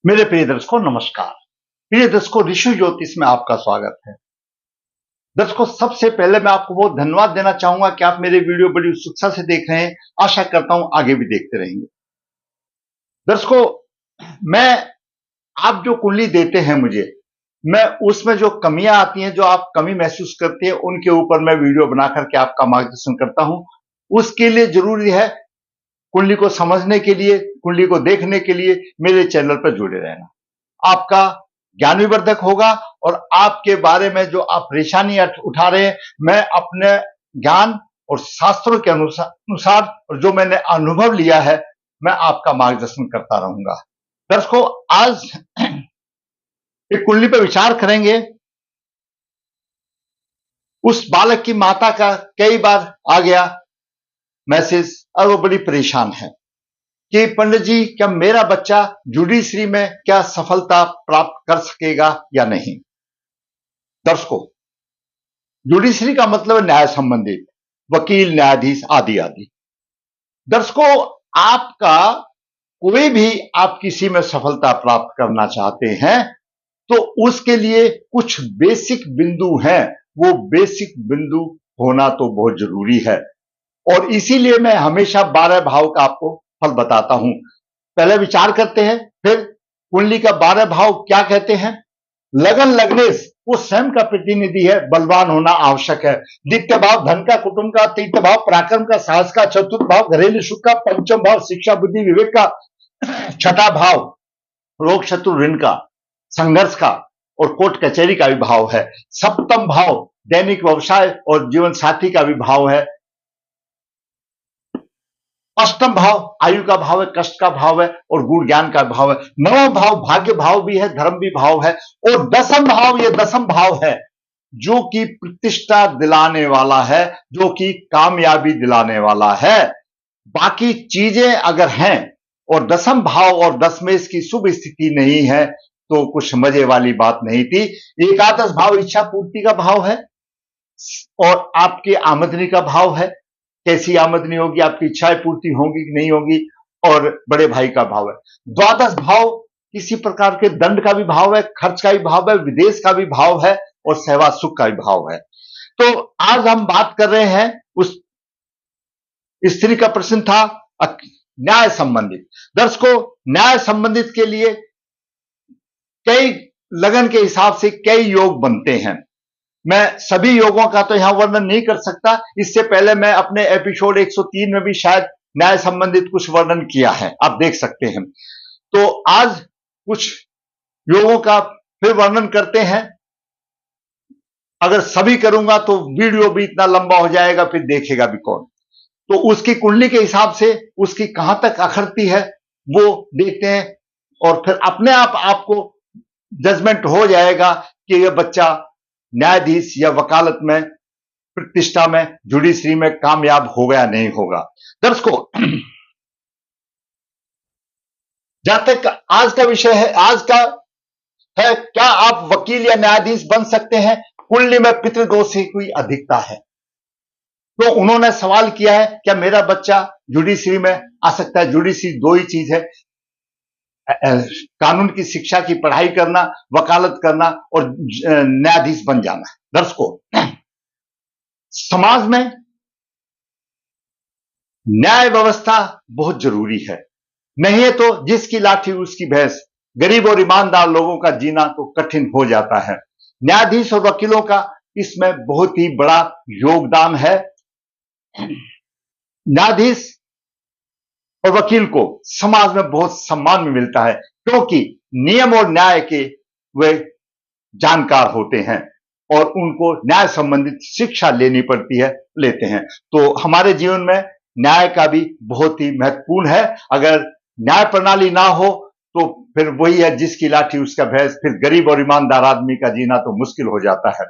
मेरे प्रिय दर्शकों नमस्कार। प्रिय दर्शकों ऋषि ज्योतिष में आपका स्वागत है। दर्शकों सबसे पहले मैं आपको बहुत धन्यवाद देना चाहूंगा कि आप मेरे वीडियो बड़ी उत्सुकता से देख रहे हैं। आशा करता हूं आगे भी देखते रहेंगे। दर्शकों मैं आप जो कुंडली देते हैं मुझे, मैं उसमें जो कमियां आती हैं, जो आप कमी महसूस करते हैं, उनके ऊपर मैं वीडियो बना करके आपका मार्गदर्शन करता हूं। उसके लिए जरूरी है कुंडली को समझने के लिए, कुंडली को देखने के लिए मेरे चैनल पर जुड़े रहना। आपका ज्ञान विवर्धक होगा और आपके बारे में जो आप परेशानी उठा रहे हैं, मैं अपने ज्ञान और शास्त्रों के अनुसार और जो मैंने अनुभव लिया है, मैं आपका मार्गदर्शन करता रहूंगा। दर्शकों आज एक कुंडली पर विचार करेंगे। उस बालक की माता का कई बार आ गया मैसेज और वो बड़ी परेशान है कि पंडित जी क्या मेरा बच्चा जुडिशरी में क्या सफलता प्राप्त कर सकेगा या नहीं। दर्शकों जुडिशरी का मतलब है न्याय संबंधित, वकील, न्यायाधीश आदि आदि। दर्शकों आपका कोई भी आप किसी में सफलता प्राप्त करना चाहते हैं तो उसके लिए कुछ बेसिक बिंदु हैं। वो बेसिक बिंदु होना तो बहुत जरूरी है और इसीलिए मैं हमेशा 12 भाव का आपको फल बताता हूं। पहले विचार करते हैं, फिर कुंडली का 12 भाव क्या कहते हैं। लगन लग्नेश वो स्वयं का प्रतिनिधि है, बलवान होना आवश्यक है। द्वितीय भाव धन का, कुटुंब का। तृतीय भाव पराक्रम का, साहस का। चतुर्थ भाव घरेलू सुख का। पंचम भाव शिक्षा बुद्धि विवेक का। छठा भाव रोग शत्रु ऋण का, संघर्ष का और कोर्ट कचहरी का भी भाव है। सप्तम भाव दैनिक व्यवसाय और जीवन साथी का भी भाव है। अष्टम भाव आयु का भाव है, कष्ट का भाव है और गुण ज्ञान का भाव है। नवम भाव भाग्य भाव भी है, धर्म भी भाव है और दसम भाव ये दसम भाव है जो कि प्रतिष्ठा दिलाने वाला है, जो कि कामयाबी दिलाने वाला है। बाकी चीजें अगर हैं और दसम भाव और दशमेश की शुभ स्थिति नहीं है तो कुछ मजे वाली बात नहीं थी। एकादश भाव इच्छा पूर्ति का भाव है और आपकी आमदनी का भाव है। कैसी आमदनी होगी, आपकी इच्छाएं पूर्ति होंगी कि नहीं होगी, और बड़े भाई का भाव है। द्वादश भाव किसी प्रकार के दंड का भी भाव है, खर्च का भी भाव है, विदेश का भी भाव है और सेवा सुख का भी भाव है। तो आज हम बात कर रहे हैं, उस स्त्री का प्रश्न था न्याय संबंधित। दर्शकों न्याय संबंधित के लिए कई लगन के हिसाब से कई योग बनते हैं। मैं सभी योगों का तो यहां वर्णन नहीं कर सकता। इससे पहले मैं अपने एपिसोड 103 में भी शायद न्याय संबंधित कुछ वर्णन किया है, आप देख सकते हैं। तो आज कुछ योगों का फिर वर्णन करते हैं। अगर सभी करूंगा तो वीडियो भी इतना लंबा हो जाएगा, फिर देखेगा भी कौन। तो उसकी कुंडली के हिसाब से उसकी कहां तक अखरती है वो देखते हैं और फिर अपने आप आपको जजमेंट हो जाएगा कि यह बच्चा न्यायाधीश या वकालत में, प्रतिष्ठा में, जुडिशरी में कामयाब होगा या नहीं होगा। दर्शकों जहां तक आज का विषय है, आज का है क्या आप वकील या न्यायाधीश बन सकते हैं। कुंडली में पितृदोष की कोई अधिकता है तो उन्होंने सवाल किया है क्या मेरा बच्चा जुडिशरी में आ सकता है। जुडिशरी दो ही चीज है, कानून की शिक्षा की पढ़ाई करना, वकालत करना और न्यायाधीश बन जाना। दर्शकों समाज में न्याय व्यवस्था बहुत जरूरी है, नहीं है तो जिसकी लाठी उसकी भैंस। गरीब और ईमानदार लोगों का जीना तो कठिन हो जाता है। न्यायाधीश और वकीलों का इसमें बहुत ही बड़ा योगदान है। न्यायाधीश और वकील को समाज में बहुत सम्मान भी मिलता है क्योंकि नियम और न्याय के वे जानकार होते हैं और उनको न्याय संबंधित शिक्षा लेनी पड़ती है, लेते हैं। तो हमारे जीवन में न्याय का भी बहुत ही महत्वपूर्ण है। अगर न्याय प्रणाली ना हो तो फिर वही है जिसकी लाठी उसका भैंस। फिर गरीब और ईमानदार आदमी का जीना तो मुश्किल हो जाता है।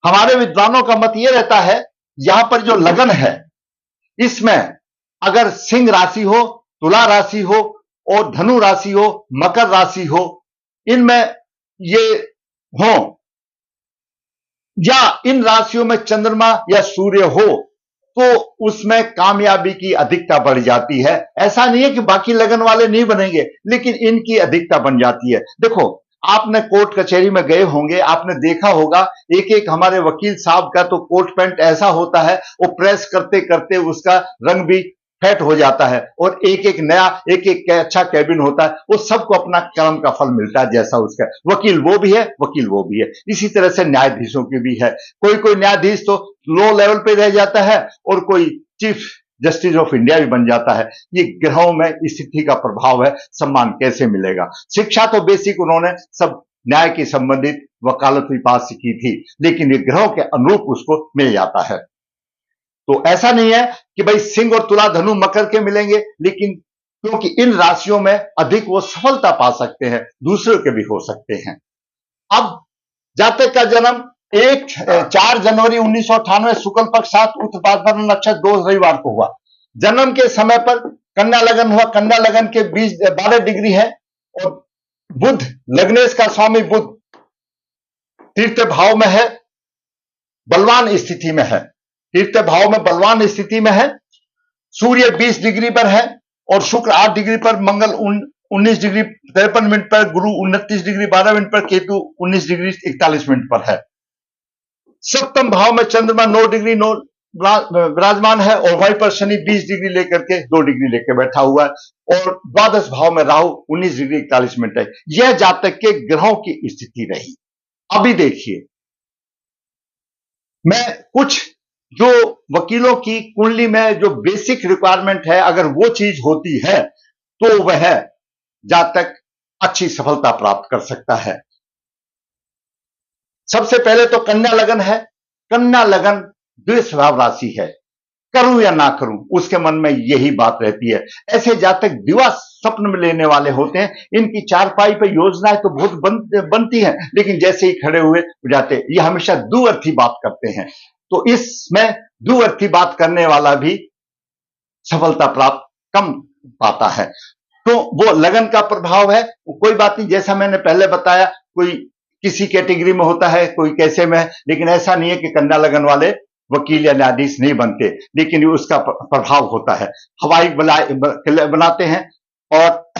हमारे विद्वानों का मत यह रहता है, यहां पर जो लगन है इसमें अगर सिंह राशि हो, तुला राशि हो और धनु राशि हो, मकर राशि हो, इनमें ये हो या इन राशियों में चंद्रमा या सूर्य हो तो उसमें कामयाबी की अधिकता बढ़ जाती है। ऐसा नहीं है कि बाकी लगन वाले नहीं बनेंगे, लेकिन इनकी अधिकता बन जाती है। देखो, आपने कोर्ट कचहरी में गए होंगे, आपने देखा होगा एक एक हमारे वकील साहब का तो कोट पैंट ऐसा होता है, वो प्रेस करते करते उसका रंग भी फेट हो जाता है, और एक एक नया एक एक अच्छा कैबिन होता है। वो सबको अपना कर्म का फल मिलता है, जैसा उसका वकील वो भी है, वकील वो भी है। इसी तरह से न्यायाधीशों की भी है। कोई कोई न्यायाधीश तो लो लेवल पे रह जाता है और कोई चीफ जस्टिस ऑफ इंडिया भी बन जाता है। ये ग्रहों में स्थिति का प्रभाव है। सम्मान कैसे मिलेगा? शिक्षा तो बेसिक उन्होंने सब न्याय की संबंधित वकालत भी पास की थी, लेकिन ये ग्रहों के अनुरूप उसको मिल जाता है। तो ऐसा नहीं है कि भाई सिंह और तुला धनु मकर के मिलेंगे, लेकिन क्योंकि इन राशियों में अधिक वो सफलता पा सकते हैं, दूसरों के भी हो सकते हैं। अब जातक का जन्म 4 जनवरी 1998 शुक्ल पक्ष 7 उत्तराभाद्र नक्षत्र 2 रविवार को हुआ। जन्म के समय पर कन्या लगन हुआ। कन्या लगन के 12 डिग्री है, और बुध लग्नेश का स्वामी बुध तृतीय भाव में है, बलवान स्थिति में है। तृतीय भाव में बलवान स्थिति में है। सूर्य 20 डिग्री पर है, और शुक्र 8 डिग्री पर, मंगल 19 डिग्री 53 मिनट पर, गुरु 29 डिग्री 12 मिनट पर, केतु 19 डिग्री 41 मिनट पर है। सप्तम भाव में चंद्रमा 9 डिग्री 9 विराजमान है, और वहीं पर शनि 20 डिग्री लेकर के 2 डिग्री लेकर बैठा हुआ है, और द्वादश भाव में राहु 19 डिग्री 41 मिनट है। यह जातक के ग्रहों की स्थिति रही। अभी देखिए, मैं कुछ जो वकीलों की कुंडली में जो बेसिक रिक्वायरमेंट है, अगर वो चीज होती है तो वह जातक अच्छी सफलता प्राप्त कर सकता है। सबसे पहले तो कन्या लगन है। कन्या लगन द्विस्वभाव राशि है। करूं या ना करूं, उसके मन में यही बात रहती है। ऐसे जातक दिवा स्वप्न में लेने वाले होते हैं। इनकी चारपाई पर योजनाएं तो बहुत बनती हैं, लेकिन जैसे ही खड़े हुए जाते, ये हमेशा दुअर्थी बात करते हैं। तो इसमें दुअर्थी बात करने वाला भी सफलता प्राप्त कम पाता है। तो वो लगन का प्रभाव है। कोई बात नहीं, जैसा मैंने पहले बताया, कोई किसी कैटेगरी में होता है, कोई कैसे में है, लेकिन ऐसा नहीं है कि कन्या लगन वाले वकील या न्यायाधीश नहीं बनते, लेकिन उसका प्रभाव होता है। हवाई बनाते हैं, और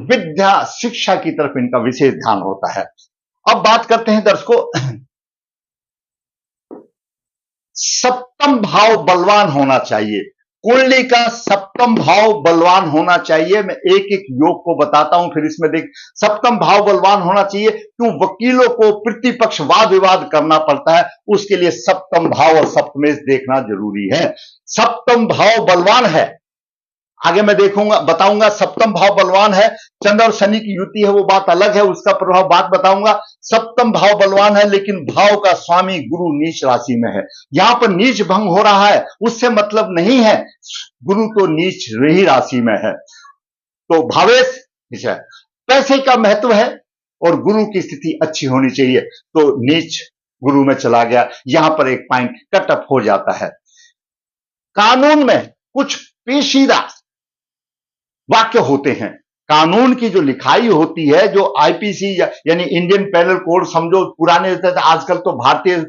विद्या शिक्षा की तरफ इनका विशेष ध्यान होता है। अब बात करते हैं दर्शकों, सप्तम भाव बलवान होना चाहिए। कुंडली का सप्तम भाव बलवान होना चाहिए। मैं एक एक योग को बताता हूं, फिर इसमें देख। सप्तम भाव बलवान होना चाहिए, क्यों? वकीलों को प्रतिपक्ष वाद विवाद करना पड़ता है, उसके लिए सप्तम भाव और सप्तमेश देखना जरूरी है। सप्तम भाव बलवान है, आगे मैं देखूंगा, बताऊंगा। सप्तम भाव बलवान है, चंद्र और शनि की युति है, वो बात अलग है, उसका प्रभाव बात बताऊंगा। सप्तम भाव बलवान है, लेकिन भाव का स्वामी गुरु नीच राशि में है। यहां पर नीच भंग हो रहा है, उससे मतलब नहीं है, गुरु तो नीच ही राशि में है। तो भावेश है, पैसे का महत्व है, और गुरु की स्थिति अच्छी होनी चाहिए। तो नीच गुरु में चला गया, यहां पर एक पॉइंट कट ऑफ हो जाता है। कानून में कुछ पेचीदा वाक्य होते हैं। कानून की जो लिखाई होती है, जो आईपीसी यानी इंडियन पेनल कोड समझो, पुराने रहते थे, आजकल तो भारतीय,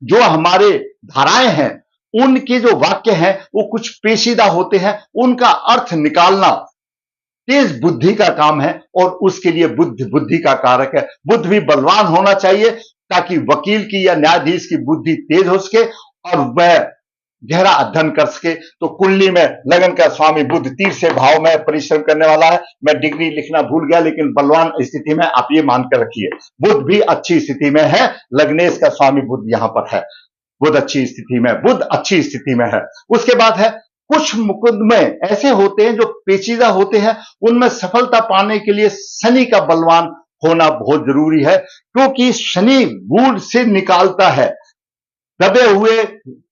जो हमारे धाराएं हैं, उनके जो वाक्य हैं वो कुछ पेचीदा होते हैं। उनका अर्थ निकालना तेज बुद्धि का काम है, और उसके लिए बुद्धि का कारक है। बुद्ध भी बलवान होना चाहिए, ताकि वकील की या न्यायाधीश की बुद्धि तेज हो सके और वह गहरा अध्ययन कर सके। तो कुंडली में लगन का स्वामी बुध तीसरे भाव में परिश्रम करने वाला है। मैं डिग्री लिखना भूल गया, लेकिन बलवान स्थिति में आप ये मान कर रखिए। बुध भी अच्छी स्थिति में है, लग्नेश का स्वामी बुध यहां पर है। बुध अच्छी स्थिति में, बुध अच्छी स्थिति में है। उसके बाद है, कुछ मुकदमे ऐसे होते हैं जो पेचीदा होते हैं, उनमें सफलता पाने के लिए शनि का बलवान होना बहुत जरूरी है, क्योंकि शनि गूढ़ से निकालता है, दबे हुए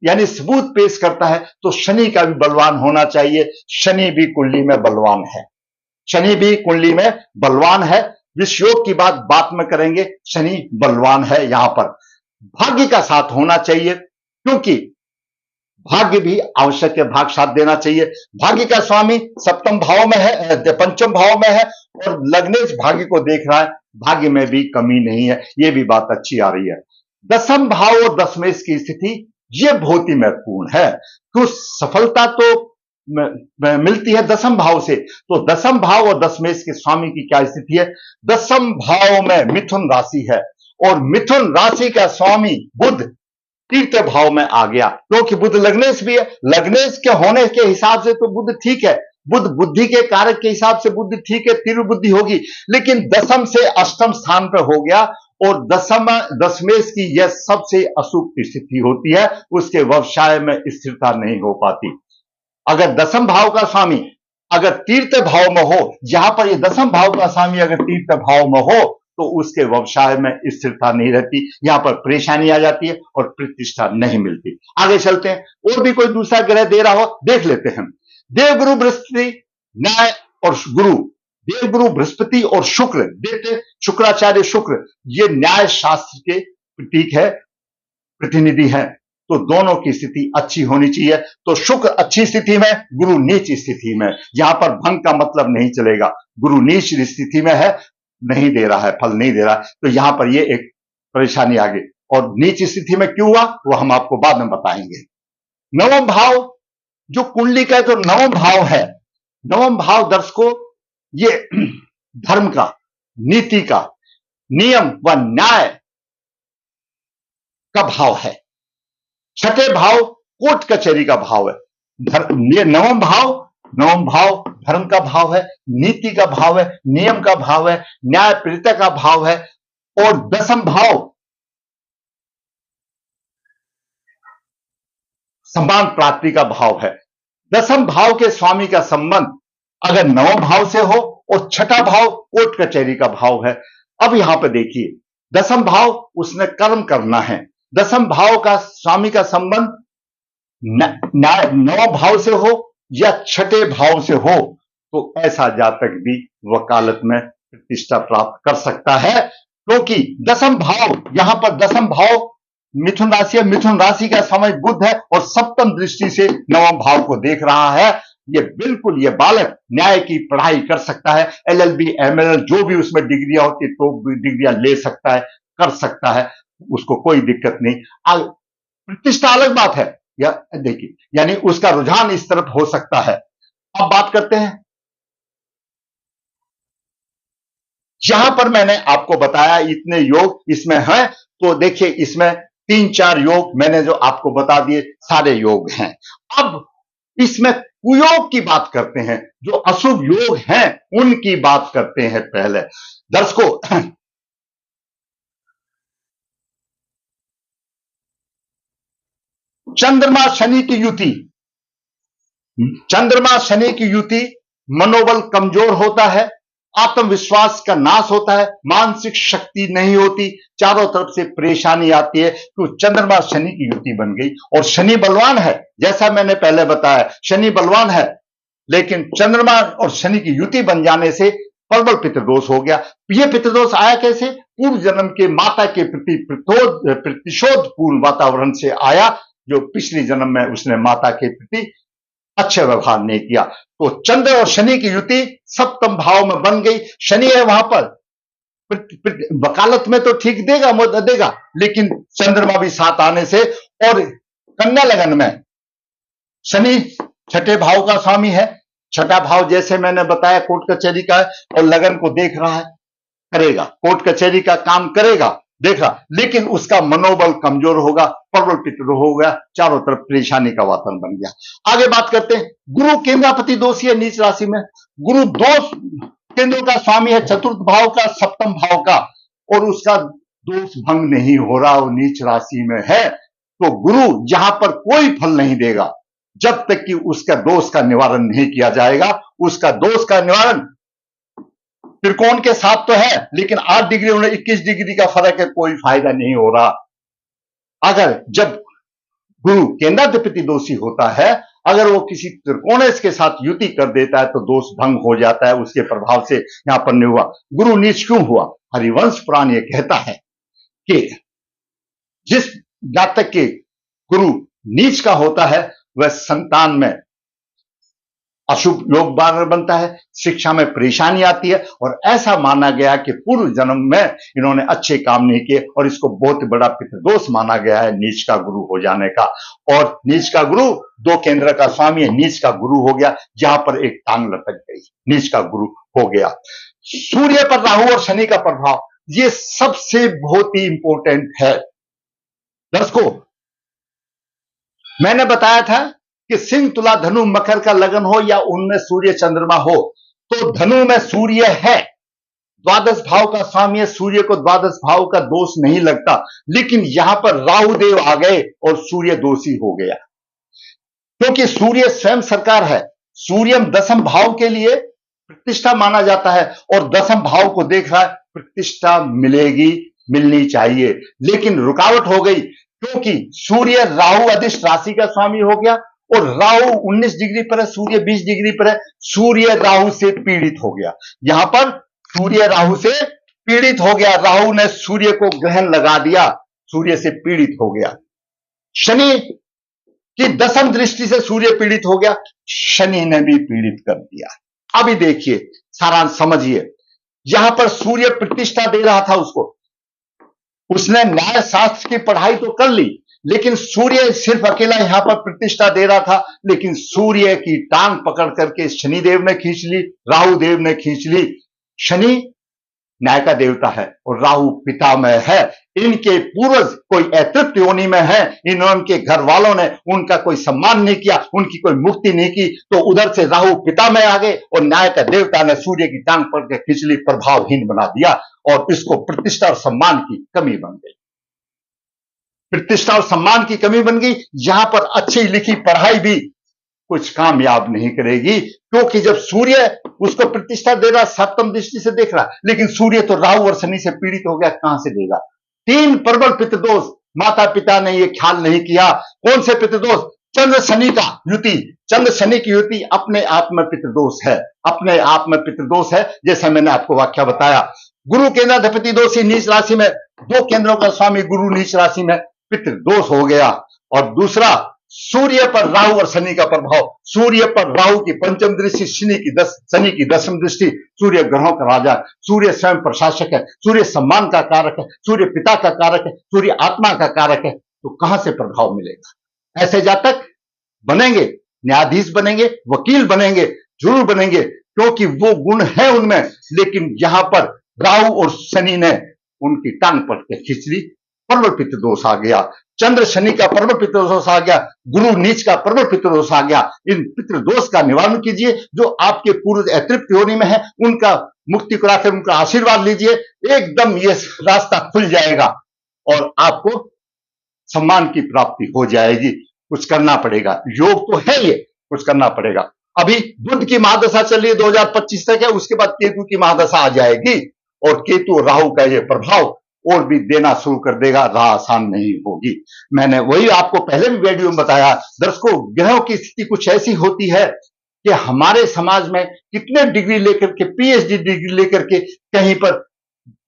यानी सबूत पेश करता है। तो शनि का भी बलवान होना चाहिए। शनि भी कुंडली में बलवान है। शनि भी कुंडली में बलवान है। विश्व योग की बात में करेंगे, शनि बलवान है। यहां पर भाग्य का साथ होना चाहिए, क्योंकि भाग्य भी आवश्यक है, भाग साथ देना चाहिए। भाग्य का स्वामी सप्तम भाव में है, पंचम भाव में है, और लग्नेश भाग्य को देख रहा है। भाग्य में भी कमी नहीं है, यह भी बात अच्छी आ रही है। दसम भाव और दशमेश की स्थिति ये बहुत ही महत्वपूर्ण है। तो सफलता तो मिलती है दसम भाव से। तो दसम भाव और दशमेश के स्वामी की क्या स्थिति है? दसम भाव में मिथुन राशि है और मिथुन राशि का स्वामी बुध तृतीय भाव में आ गया, क्योंकि बुध लग्नेश भी है। लग्नेश के होने के हिसाब से तो बुध ठीक है, बुध बुद्धि के कारक के हिसाब से बुद्धि ठीक है, तीव्र बुद्धि होगी, लेकिन दसम से अष्टम स्थान पर हो गया और दशमेश की यह सबसे अशुभ स्थिति होती है, उसके व्यवसाय में स्थिरता नहीं हो पाती। अगर दसम भाव का स्वामी अगर तीर्थ भाव में हो, यहां पर ये दसम भाव का स्वामी अगर तीर्थ भाव में हो तो उसके व्यवसाय में स्थिरता नहीं रहती, यहां पर परेशानी आ जाती है और प्रतिष्ठा नहीं मिलती। आगे चलते हैं, और भी कोई दूसरा ग्रह दे रहा हो देख लेते हैं। देवगुरु बृहस्पति, न्याय और गुरु, देवगुरु बृहस्पति और शुक्र, देते शुक्राचार्य शुक्र, ये न्याय शास्त्र के प्रतीक है, प्रतिनिधि है। तो दोनों की स्थिति अच्छी होनी चाहिए। तो शुक्र अच्छी स्थिति में, गुरु नीच स्थिति में, यहां पर भंग का मतलब नहीं चलेगा। गुरु नीच स्थिति में है, नहीं दे रहा है, फल नहीं दे रहा है, तो यहां पर ये एक परेशानी आ गई। और नीच स्थिति में क्यों हुआ वो हम आपको बाद में बताएंगे। नवम भाव जो कुंडली का जो नवम भाव है, नवम भाव दर्शकों ये धर्म का, नीति का, नियम व न्याय का भाव है। छठे भाव कोर्ट कचहरी का भाव है। ये नवम भाव धर्म का भाव है, नीति का भाव है, नियम का भाव है, न्यायप्रियता का भाव है। और दसम भाव सम्मान प्राप्ति का भाव है। दसम भाव के स्वामी का संबंध अगर नवम भाव से हो और छठा भाव कोर्ट कचहरी का भाव है। अब यहां पर देखिए, दसम भाव उसने कर्म करना है, दसम भाव का स्वामी का संबंध नवम भाव से हो या छठे भाव से हो तो ऐसा जातक भी वकालत में प्रतिष्ठा प्राप्त कर सकता है, क्योंकि दसम भाव, यहां पर दसम भाव मिथुन राशि है, मिथुन राशि का समय बुध है और सप्तम दृष्टि से नवम भाव को देख रहा है। ये बिल्कुल ये बालक न्याय की पढ़ाई कर सकता है, LLB MLL जो भी उसमें डिग्रियां होती तो डिग्रियां ले सकता है, कर सकता है, उसको कोई दिक्कत नहीं। प्रतिष्ठा अलग बात है, या देखिए यानी उसका रुझान इस तरफ हो सकता है। अब बात करते हैं, यहां पर मैंने आपको बताया इतने योग इसमें हैं, तो देखिए इसमें 3-4 योग मैंने जो आपको बता दिए सारे योग हैं। अब इसमें कुयोग की बात करते हैं, जो अशुभ योग हैं उनकी बात करते हैं। पहले दर्शकों, चंद्रमा शनि की युति, चंद्रमा शनि की युति मनोबल कमजोर होता है, आत्मविश्वास का नाश होता है, मानसिक शक्ति नहीं होती, चारों तरफ से परेशानी आती है। तो चंद्रमा शनि की युति बन गई और शनि बलवान है, जैसा मैंने पहले बताया शनि बलवान है, लेकिन चंद्रमा और शनि की युति बन जाने से प्रबल पितृदोष हो गया। यह पितृदोष आया कैसे? पूर्व जन्म के माता के प्रति प्रतिशोध पूर्ण वातावरण से आया, जो पिछले जन्म में उसने माता के प्रति अच्छे व्यवहार नहीं किया। तो चंद्र और शनि की युति सप्तम भाव में बन गई। शनि है वहां पर, वकालत में तो ठीक देगा, लेकिन चंद्रमा भी साथ आने से, और कन्या लगन में शनि छठे भाव का स्वामी है, छठा भाव जैसे मैंने बताया कोर्ट कचहरी का है, और लगन को देख रहा है, करेगा कोर्ट कचहरी का काम करेगा, देखा, लेकिन उसका मनोबल कमजोर होगा, प्रबल पितृ हो गया, चारों तरफ परेशानी का वातावरण बन गया। आगे बात करते हैं, गुरु केंद्रापति दोषी है नीच राशि में। गुरु दोष केंद्र का स्वामी है, चतुर्थ भाव का, सप्तम भाव का, और उसका दोष भंग नहीं हो रहा, वो नीच राशि में है। तो गुरु यहां पर कोई फल नहीं देगा जब तक कि उसका दोष का निवारण नहीं किया जाएगा। उसका दोष का निवारण त्रिकोण के साथ तो है, लेकिन 8 डिग्री और 21 डिग्री का फर्क है, कोई फायदा नहीं हो रहा। अगर जब गुरु केंद्राधिपति दोषी होता है, अगर वो किसी त्रिकोण के साथ युति कर देता है तो दोष भंग हो जाता है, उसके प्रभाव से यहां पर नहीं हुआ। गुरु नीच क्यों हुआ? हरिवंश पुराण ये कहता है कि जिस जातक के गुरु नीच का होता है वह संतान में अशुभ योग बनता है, शिक्षा में परेशानी आती है, और ऐसा माना गया कि पूर्व जन्म में इन्होंने अच्छे काम नहीं किए और इसको बहुत बड़ा पितृदोष माना गया है नीच का गुरु हो जाने का। और नीच का गुरु 2 केंद्र का स्वामी है, नीच का गुरु हो गया, जहां पर एक टांग लटक गई, नीच का गुरु हो गया। सूर्य पर राहु और शनि का प्रभाव, ये सबसे बहुत ही इंपॉर्टेंट है। दर्शकों, मैंने बताया था कि सिंह, तुला, धनु, मकर का लगन हो या उनमें सूर्य चंद्रमा हो, तो धनु में सूर्य है, द्वादश भाव का स्वामी है, सूर्य को द्वादश भाव का दोष नहीं लगता, लेकिन यहां पर राहु देव आ गए और सूर्य दोषी हो गया, क्योंकि सूर्य स्वयं सरकार है। सूर्य दसम भाव के लिए प्रतिष्ठा माना जाता है और दसम भाव को देख रहा है, प्रतिष्ठा मिलेगी, मिलनी चाहिए, लेकिन रुकावट हो गई, क्योंकि सूर्य राहु अधिष्ठ राशि का स्वामी हो गया और राहु 19 डिग्री पर है, सूर्य 20 डिग्री पर है, सूर्य राहु से पीड़ित हो गया। यहां पर सूर्य राहु से पीड़ित हो गया, राहु ने सूर्य को ग्रहण लगा दिया, सूर्य से पीड़ित हो गया। शनि की दसम दृष्टि से सूर्य पीड़ित हो गया, शनि ने भी पीड़ित कर दिया। अभी देखिए, सारांश समझिए, यहां पर सूर्य प्रतिष्ठा दे रहा था उसको, उसने न्याय शास्त्र की पढ़ाई तो कर ली, लेकिन सूर्य सिर्फ अकेला यहां पर प्रतिष्ठा दे रहा था, लेकिन सूर्य की टांग पकड़ करके शनिदेव ने खींच ली, राहु देव ने खींच ली। शनि न्याय का देवता है और राहु पिता में है, इनके पूर्वज कोई अतृप्त योनि में है, इनके घर वालों ने उनका कोई सम्मान नहीं किया, उनकी कोई मुक्ति नहीं की, तो उधर से राहु पिता में आ गए और न्याय का देवता ने सूर्य की टांग पकड़ के खींच ली, प्रभावहीन बना दिया और इसको प्रतिष्ठा और सम्मान की कमी बन गई। प्रतिष्ठा और सम्मान की कमी बन गई, यहां पर अच्छी लिखी पढ़ाई भी कुछ कामयाब नहीं करेगी, क्योंकि जब सूर्य उसको प्रतिष्ठा दे रहा, सप्तम दृष्टि से देख रहा, लेकिन सूर्य तो राहु और शनि से पीड़ित हो गया, कहां से देगा? 3 प्रबल पितृदोष, माता पिता ने यह ख्याल नहीं किया। कौन से पितृदोष? चंद्र शनि का युति, चंद्र शनि की युति अपने आप में पितृदोष है, अपने आप में पितृदोष है, जैसा मैंने आपको वाक्य बताया। गुरु केंद्राधिपति दोषी नीच राशि में, 2 केंद्रों का स्वामी गुरु नीच राशि में, पितृदोष हो गया। और दूसरा, सूर्य पर राहु और शनि का प्रभाव, सूर्य पर राहु की पंचम दृष्टि, शनि की दसम दृष्टि, सूर्य ग्रहों का राजा, सूर्य स्वयं प्रशासक है, सूर्य सम्मान का कारक है, सूर्य पिता का कारक है, सूर्य आत्मा का कारक है, तो कहां से प्रभाव मिलेगा? ऐसे जातक बनेंगे, न्यायाधीश बनेंगे, वकील बनेंगे, जरूर बनेंगे, क्योंकि वो गुण है उनमें, लेकिन यहां पर राहु और शनि ने उनकी टांग पकड़ के खींच ली, प्रबल पितृदोष आ गया। चंद्र शनि का प्रबल पितृदोष आ गया, गुरु नीच का प्रबल पितृदोष आ गया। इन पितृदोष का निवारण कीजिए, जो आपके पूर्व अतृप्त योनि में है उनका मुक्ति कराकर उनका आशीर्वाद लीजिए, एकदम ये रास्ता खुल जाएगा और आपको सम्मान की प्राप्ति हो जाएगी। कुछ करना पड़ेगा, योग तो है ये, कुछ करना पड़ेगा। अभी बुध की महादशा चल रही है, 2025 तक है, उसके बाद केतु की महादशा आ जाएगी और केतु और राहु का ये प्रभाव और भी देना शुरू कर देगा, राह आसान नहीं होगी। मैंने वही आपको पहले भी वीडियो में बताया। दर्शकों, ग्रहों की स्थिति कुछ ऐसी होती है कि हमारे समाज में कितने डिग्री लेकर के, पीएचडी डिग्री लेकर के कहीं पर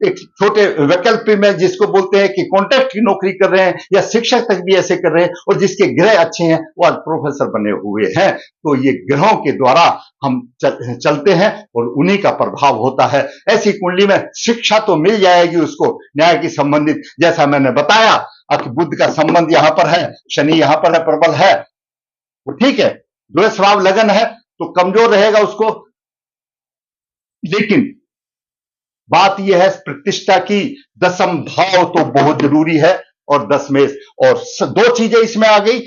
एक छोटे वैकल्प में, जिसको बोलते हैं कि कॉन्ट्रैक्ट की नौकरी कर रहे हैं, या शिक्षक तक भी ऐसे कर रहे हैं, और जिसके ग्रह अच्छे हैं वो आज प्रोफेसर बने हुए हैं। तो ये ग्रहों के द्वारा हम चलते हैं और उन्हीं का प्रभाव होता है। ऐसी कुंडली में शिक्षा तो मिल जाएगी उसको, न्याय की संबंधित, जैसा मैंने बताया कि बुध का संबंध यहां पर है, शनि यहां पर है, प्रबल है, तो ठीक है, द्वेष भाव लगन है तो कमजोर रहेगा उसको, लेकिन बात यह है प्रतिष्ठा की, दसम भाव तो बहुत जरूरी है, और दशमेश, और 2 चीजें इसमें आ गई।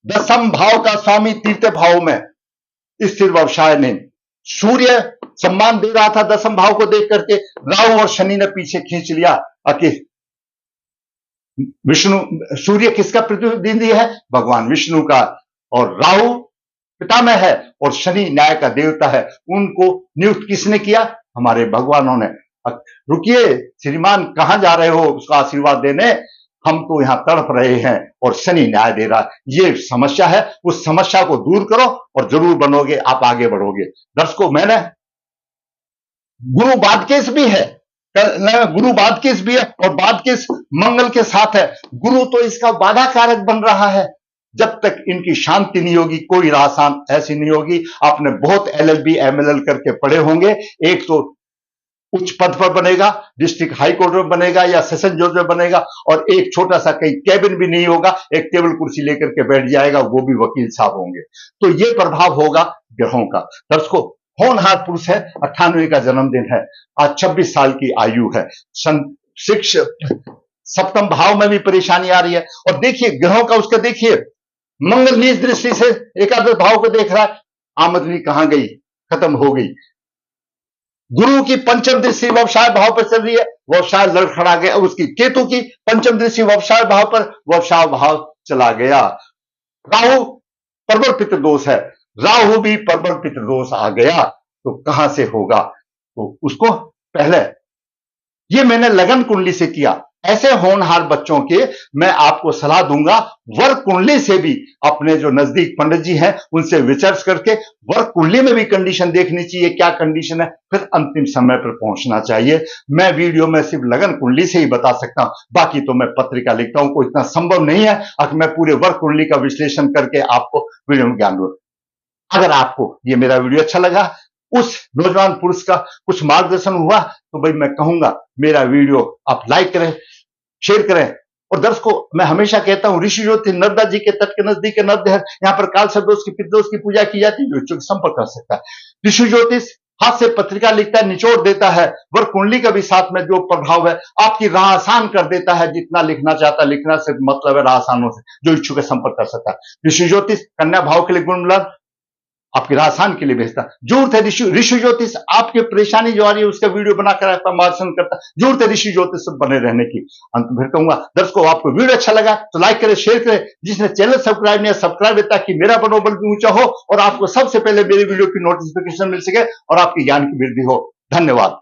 दसम भाव का स्वामी तीर्थ भाव में स्थिर व्यवसाय ने, सूर्य सम्मान दे रहा था दसम भाव को देख करके, राहु और शनि ने पीछे खींच लिया। विष्णु, सूर्य किसका प्रतिनिधि है? भगवान विष्णु का, और राहु पिता में है और शनि न्याय का देवता है। उनको नियुक्त किसने किया? हमारे भगवानों ने। रुकिए श्रीमान, कहां जा रहे हो उसका आशीर्वाद देने? हम तो यहां तड़प रहे हैं और शनि न्याय दे रहा है। ये समस्या है, उस समस्या को दूर करो और जरूर बनोगे, आप आगे बढ़ोगे। दर्शकों, मैंने गुरु बादकेश भी है, गुरु बादकेश भी है और बादकेश मंगल के साथ है। गुरु तो इसका बाधा कारक बन रहा है, जब तक इनकी शांति नहीं होगी कोई राहसान ऐसी नहीं होगी। आपने बहुत LLB MLL करके पढ़े होंगे, एक तो उच्च पद पर बनेगा, डिस्ट्रिक्ट हाई कोर्ट में बनेगा या सेशन जज में बनेगा, और एक छोटा सा कहीं कैबिन भी नहीं होगा, एक टेबल कुर्सी लेकर के बैठ जाएगा, वो भी वकील साहब होंगे। तो ये प्रभाव होगा ग्रहों का। दर्शकों, होनहार पुरुष है, 98 का जन्मदिन है, आज 26 साल की आयु है, सप्तम भाव में भी परेशानी आ रही है। और देखिए ग्रहों का, उसका देखिए, मंगल नीच दृष्टि से एकादश भाव को देख रहा है, आमदनी कहां गई, खत्म हो गई। गुरु की पंचम दृष्टि व्यवसाय भाव पर चल रही है, व्यवसाय लड़खड़ा गया। उसकी केतु की पंचम दृष्टि व्यवसाय भाव पर, व्यवसाय भाव चला गया। राहु प्रबल पितृ दोष है, राहु भी प्रबल पितृ दोष आ गया, तो कहां से होगा? तो उसको पहले ये मैंने लगन कुंडली से किया। ऐसे होनहार बच्चों के मैं आपको सलाह दूंगा, वर्क कुंडली से भी अपने जो नजदीक पंडित जी हैं उनसे विचार करके वर्क कुंडली में भी कंडीशन देखनी चाहिए, क्या कंडीशन है, फिर अंतिम समय पर पहुंचना चाहिए। मैं वीडियो में सिर्फ लगन कुंडली से ही बता सकता हूं, बाकी तो मैं पत्रिका लिखता हूं, कोई इतना संभव नहीं है कि मैं पूरे वर्क कुंडली का विश्लेषण करके आपको वीडियो में ज्ञान दूं। अगर आपको ये मेरा वीडियो अच्छा लगा, उस नौजवान पुरुष का कुछ मार्गदर्शन हुआ, तो भाई मैं कहूंगा मेरा वीडियो आप लाइक करें, शेयर करें। और दर्शकों, मैं हमेशा कहता हूं, ऋषि ज्योतिष नर्मदा जी के तट के नजदीक नद्य है, यहाँ पर काल सर्पदोष की पितृदोष की पूजा की जाती है, जो संपर्क कर सकता है। ऋषि ज्योतिष हाथ से पत्रिका लिखता है, निचोड़ देता है, वर्क कुंडली का भी साथ में जो प्रभाव है आपकी राह आसान कर देता है। जितना लिखना चाहता है लिखना, सिर्फ मतलब है राह आसानों से, जो इच्छुक है संपर्क कर सकता है। ऋषि ज्योतिष कन्या भाव के लिए गुण मिलान आपकी राह आसान के लिए भेजता। जरूरत है ऋषि ज्योतिष आपकी परेशानी जो आ रही है उसका वीडियो बनाकर आपका मार्गदर्शन करता। जरूरत है ऋषि ज्योतिष से बने रहने की। अंत में फिर कहूंगा, दर्शकों आपको वीडियो अच्छा लगा तो लाइक करें, शेयर करें, जिसने चैनल सब्सक्राइब नहीं सब्सक्राइब है, ताकि मेरा मनोबल भी ऊंचा हो और आपको सबसे पहले मेरी वीडियो की नोटिफिकेशन मिल सके और आपकी ज्ञान की वृद्धि हो। धन्यवाद।